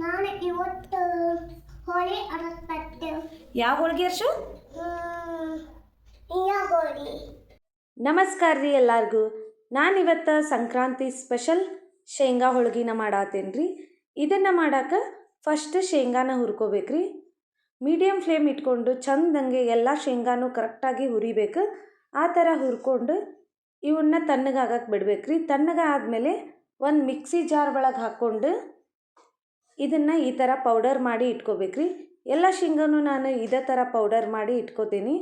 ನಾನು ಇವತ್ತು ಹೋಳಿ ಆಡತ್ಪಟ್ಟೆ. ಯಾವ ಹೋಳಿಗೆ ಅರ್ಶು? ಹೋಳಿ. ನಮಸ್ಕಾರ ರೀ ಎಲ್ಲರಿಗೂ. ನಾನಿವತ್ತು ಸಂಕ್ರಾಂತಿ ಸ್ಪೆಷಲ್ ಶೇಂಗಾ ಹೋಳ್ಗಿನ ಮಾಡಾತೇನೆ ರೀ. ಇದನ್ನು ಮಾಡೋಕೆ ಫಸ್ಟ್ ಶೇಂಗಾನ ಹುರ್ಕೋಬೇಕ್ರಿ. ಮೀಡಿಯಮ್ ಫ್ಲೇಮ್ ಇಟ್ಕೊಂಡು ಚಂದಂಗೆ ಎಲ್ಲ ಶೇಂಗಾನು ಕರೆಕ್ಟಾಗಿ ಹುರಿಬೇಕು. ಆ ಥರ ಹುರ್ಕೊಂಡು ಇವನ್ನ ತಣ್ಣಗಾಗಕ್ಕೆ ಬಿಡ್ಬೇಕ್ರಿ. ತಣ್ಣಗಾದ್ಮೇಲೆ ಒಂದು ಮಿಕ್ಸಿ ಜಾರ್ ಒಳಗೆ ಹಾಕ್ಕೊಂಡು ಇದನ್ನು ಈ ಥರ ಪೌಡರ್ ಮಾಡಿ ಇಟ್ಕೋಬೇಕ್ರಿ. ಎಲ್ಲ ಶೇಂಗಾನು ನಾನು ಇದೇ ಥರ ಪೌಡರ್ ಮಾಡಿ ಇಟ್ಕೋತೀನಿ.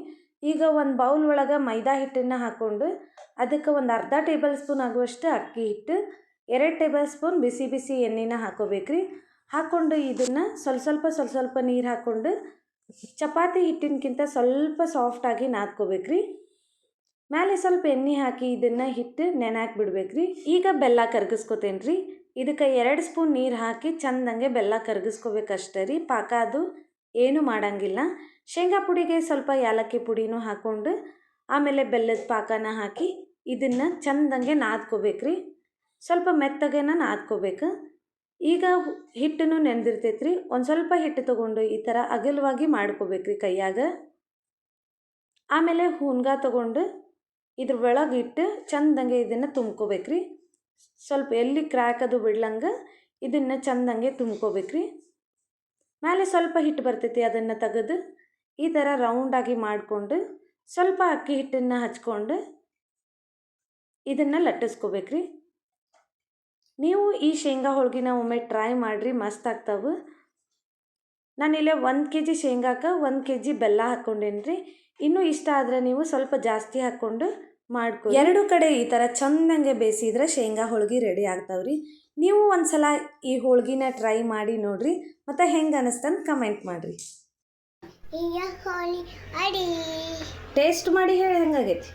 ಈಗ ಒಂದು ಬೌಲ್ ಒಳಗೆ ಮೈದಾ ಹಿಟ್ಟನ್ನು ಹಾಕ್ಕೊಂಡು ಅದಕ್ಕೆ ಒಂದು ಅರ್ಧ ಟೇಬಲ್ ಸ್ಪೂನ್ ಆಗುವಷ್ಟು ಅಕ್ಕಿ ಹಿಟ್ಟು, 2 ಟೇಬಲ್ ಸ್ಪೂನ್ ಬಿಸಿ ಬಿಸಿ ಎಣ್ಣೆನ ಹಾಕೋಬೇಕ್ರಿ. ಹಾಕ್ಕೊಂಡು ಇದನ್ನು ಸ್ವಲ್ಪ ನೀರು ಹಾಕ್ಕೊಂಡು ಚಪಾತಿ ಹಿಟ್ಟಿನಕ್ಕಿಂತ ಸ್ವಲ್ಪ ಸಾಫ್ಟಾಗಿ ನಾದ್ಕೋಬೇಕ್ರಿ. ಮೇಲೆ ಸ್ವಲ್ಪ ಎಣ್ಣೆ ಹಾಕಿ ಇದನ್ನು ಹಿಟ್ಟು ನೆನಾಕಿ ಬಿಡ್ಬೇಕ್ರಿ. ಈಗ ಬೆಲ್ಲ ಕರಗಿಸ್ಕೋತೇನೆ ರೀ. ಇದಕ್ಕೆ 2 ಸ್ಪೂನ್ ನೀರು ಹಾಕಿ ಚಂದಂಗೆ ಬೆಲ್ಲ ಕರಗಿಸ್ಕೋಬೇಕಷ್ಟೇ ರೀ. ಪಾಕ ಅದು ಏನೂ ಮಾಡೋಂಗಿಲ್ಲ. ಶೇಂಗಾ ಪುಡಿಗೆ ಸ್ವಲ್ಪ ಏಲಕ್ಕಿ ಪುಡಿನೂ ಹಾಕ್ಕೊಂಡು ಆಮೇಲೆ ಬೆಲ್ಲದ ಪಾಕನ ಹಾಕಿ ಇದನ್ನು ಚಂದಂಗೆ ನಾದ್ಕೋಬೇಕ್ರಿ. ಸ್ವಲ್ಪ ಮೆತ್ತಗೆನ ನಾದ್ಕೋಬೇಕು. ಈಗ ಹಿಟ್ಟನ್ನು ನೆನೆದಿರ್ತೈತ್ರಿ. ಒಂದು ಸ್ವಲ್ಪ ಹಿಟ್ಟು ತೊಗೊಂಡು ಈ ಥರ ಅಗಲವಾಗಿ ಮಾಡ್ಕೋಬೇಕ್ರಿ ಕೈಯಾಗ. ಆಮೇಲೆ ಹೂನ್ಗ ತೊಗೊಂಡು ಇದ್ರ ಒಳಗೆ ಇಟ್ಟು ಚಂದಂಗೆ ಇದನ್ನು ತುಂಬ್ಕೋಬೇಕ್ರಿ. ಸ್ವಲ್ಪ ಎಲ್ಲಿ ಕ್ರ್ಯಾಕ್ ಅದು ಬಿಡ್ಲಂಗೆ ಇದನ್ನು ಚಂದಂಗೆ ತುಂಬ್ಕೋಬೇಕ್ರಿ. ಮೇಲೆ ಸ್ವಲ್ಪ ಹಿಟ್ಟು ಬರ್ತೈತಿ, ಅದನ್ನು ತೆಗೆದು ಈ ಥರ ರೌಂಡಾಗಿ ಮಾಡಿಕೊಂಡು ಸ್ವಲ್ಪ ಅಕ್ಕಿ ಹಿಟ್ಟನ್ನು ಹಚ್ಕೊಂಡು ಇದನ್ನು ಲಟ್ಟಿಸ್ಕೋಬೇಕ್ರಿ. ನೀವು ಈ ಶೇಂಗಾ ಹೋಳ್ಗಿನ ಒಮ್ಮೆ ಟ್ರೈ ಮಾಡಿರಿ, ಮಸ್ತ್ ಆಗ್ತಾವೆ. ನಾನಿಲ್ಲೇ 1 kg ಶೇಂಗಾಕ್ಕೆ 1 kg ಬೆಲ್ಲ ಹಾಕ್ಕೊಂಡೇನಿ ರೀ. ಇನ್ನೂ ಇಷ್ಟ ಆದರೆ ನೀವು ಸ್ವಲ್ಪ ಜಾಸ್ತಿ ಹಾಕ್ಕೊಂಡು ಮಾಡ್ಕೊ. 2 ಕಡೆ ಈ ಥರ ಚಂದಂಗೆ ಬೇಯಿಸಿದ್ರೆ ಶೇಂಗಾ ಹೋಳ್ಗೆ ರೆಡಿ ಆಗ್ತಾವ್ರಿ. ನೀವು ಒಂದು ಸಲ ಈ ಹೋಳ್ಗಿನ ಟ್ರೈ ಮಾಡಿ ನೋಡಿರಿ, ಮತ್ತು ಹೆಂಗೆ ಅನ್ನಿಸ್ತಂತ ಕಮೆಂಟ್ ಮಾಡಿರಿ. ಹೋಳಿ ಅಡಿ ಟೇಸ್ಟ್ ಮಾಡಿ ಹೇಳಿ ಹೆಂಗಾಗೈತಿ.